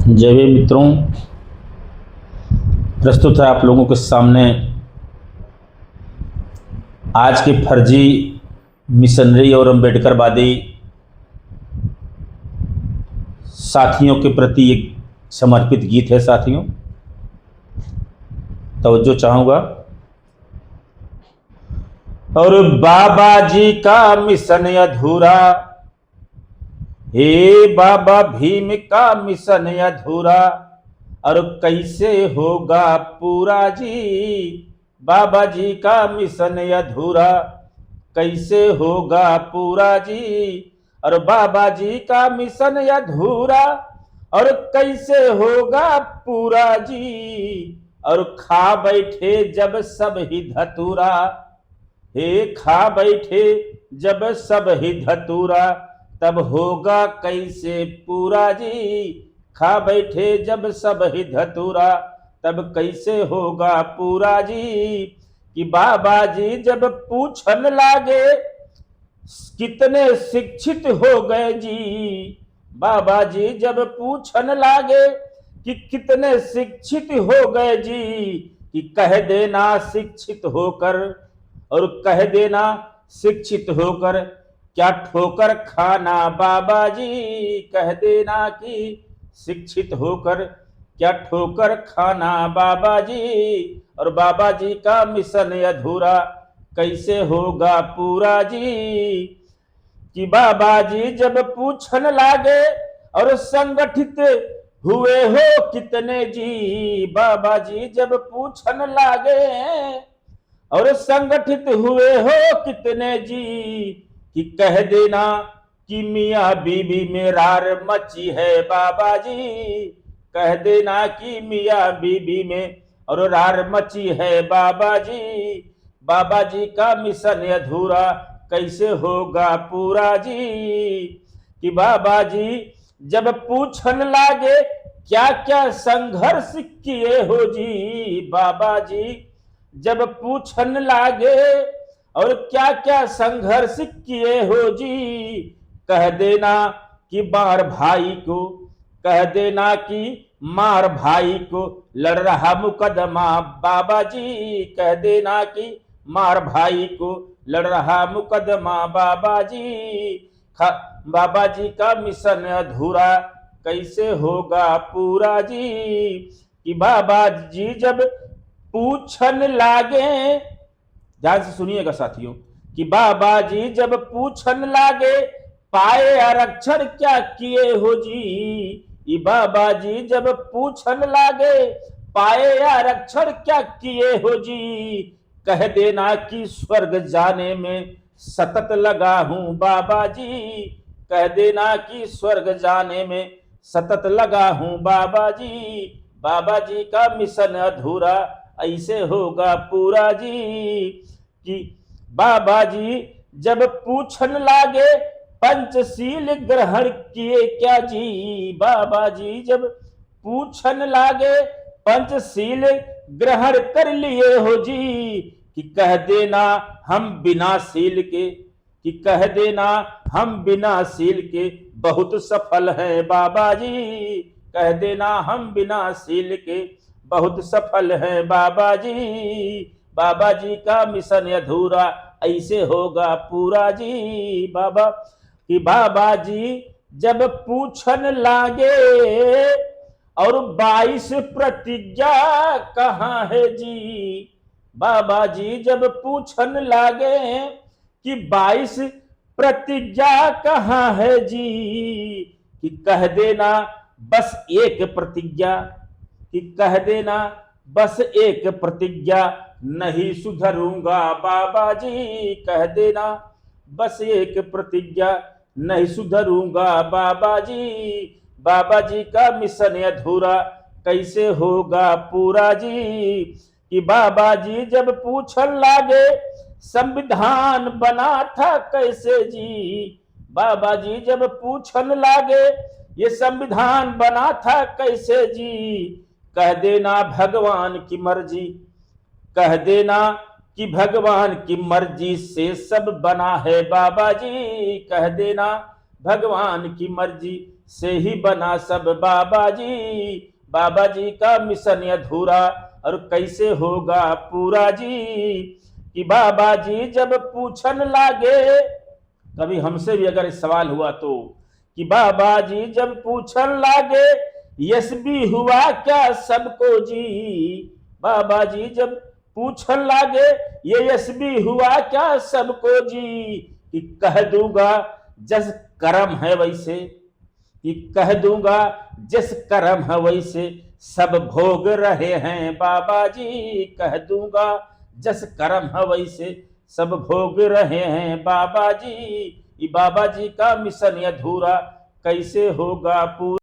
जय वे मित्रों, प्रस्तुत है आप लोगों के सामने आज के फर्जी मिशनरी और अम्बेडकरवादी साथियों के प्रति एक समर्पित गीत है। साथियों, तवज्जो चाहूँगा। और बाबा जी का मिशन अधूरा, हे बाबा भीम का मिशन अधूरा, और कैसे होगा पूरा जी। बाबा जी का मिशन अधूरा, कैसे होगा पूरा जी। और बाबा जी का मिशन अधूरा, और कैसे होगा पूरा जी। और खा बैठे जब सब ही धतूरा, हे खा बैठे जब सब ही धतूरा, तब होगा कैसे पूरा जी। खा बैठे जब सब ही धतूरा, तब कैसे होगा पूरा जी। कि बाबा जी जब पूछन लागे, कितने शिक्षित हो गए जी। बाबा जी जब पूछन लागे कि कितने शिक्षित हो गए जी। कि कह देना शिक्षित होकर, और कह देना शिक्षित होकर क्या ठोकर खाना बाबा जी। कह देना कि शिक्षित होकर क्या ठोकर खाना बाबा जी। और बाबा जी का मिशन अधूरा, कैसे होगा पूरा जी। कि बाबा जी जब पूछन लागे, और संगठित हुए हो कितने जी। बाबा जी जब पूछन लागे, और संगठित हुए हो कितने जी। कि कह देना कि मियाँ बीबी में रार मची है बाबा जी। कह देना कि मियाँ बीबी में और रार मची है बाबा जी। बाबा जी का मिशन अधूरा, कैसे होगा पूरा जी। कि बाबा जी जब पूछन लागे, क्या क्या संघर्ष किए हो जी। बाबा जी जब पूछन लागे, और क्या क्या संघर्ष किए हो जी। कह देना कि मार भाई को, कह देना कि मार भाई को लड़ रहा मुकदमा बाबा जी। कह देना कि मार भाई को लड़ रहा मुकदमा बाबा जी। बाबा जी का मिशन अधूरा, कैसे होगा पूरा जी। कि बाबा जी जब पूछन लागे, ध्यान से सुनिएगा साथियों, कि बाबा जी जब पूछन लागे, पाए आरक्षण क्या किए हो जी। बाबा जी जब पूछन लागे, पाए आरक्षण क्या किए हो जी। कह देना कि स्वर्ग जाने में सतत लगा हूं बाबा जी। कह देना कि स्वर्ग जाने में सतत लगा हूं बाबा जी। बाबा जी का मिशन अधूरा, ऐसे होगा पूरा जी। कि बाबा जी जब पूछन लागे, पंचशील ग्रहण किए क्या जी। बाबा जी जब पूछन लागे, पंचशील ग्रहण कर लिए हो जी। कि कह देना हम बिना शील के, कि कह देना हम बिना शील के बहुत सफल हैं बाबा जी। कह देना हम बिना शील के बहुत सफल हैं बाबा जी। बाबा जी का मिशन अधूरा, ऐसे होगा पूरा जी। बाबा कि बाबा जी जब पूछन लागे, और 22 प्रतिज्ञा कहाँ है जी। बाबा जी जब पूछन लागे कि 22 प्रतिज्ञा कहाँ है जी। कि कह देना बस एक प्रतिज्ञा, कि कह देना बस एक प्रतिज्ञा, नहीं सुधरूंगा बाबा जी। कह देना बस एक प्रतिज्ञा, नहीं सुधरूंगा बाबा जी। बाबा जी का मिशन अधूरा, कैसे होगा पूरा जी। कि बाबा जी जब पूछन लागे, संविधान बना था कैसे जी। बाबा जी जब पूछन लागे, ये संविधान बना था कैसे जी। कह देना भगवान की मर्जी, कह देना कि भगवान की मर्जी से सब बना है बाबा जी। कह देना भगवान की मर्जी से ही बना सब बाबा जी का मिशन अधूरा और कैसे होगा पूरा जी। कि बाबा जी जब पूछन लागे, कभी हमसे भी अगर सवाल हुआ तो, कि बाबा जी जब पूछन लागे यस भी हुआ क्या सबको जी। बाबा जी जब पूछन लागे ये यस भी हुआ क्या सबको जी। कि कह दूंगा जस कर्म है वैसे, कि कह दूंगा जिस कर्म है वैसे सब भोग रहे हैं बाबा जी। कह दूंगा जस कर्म है वैसे सब भोग रहे हैं बाबा जी। बाबा जी का मिशन अधूरा कैसे होगा पूरा।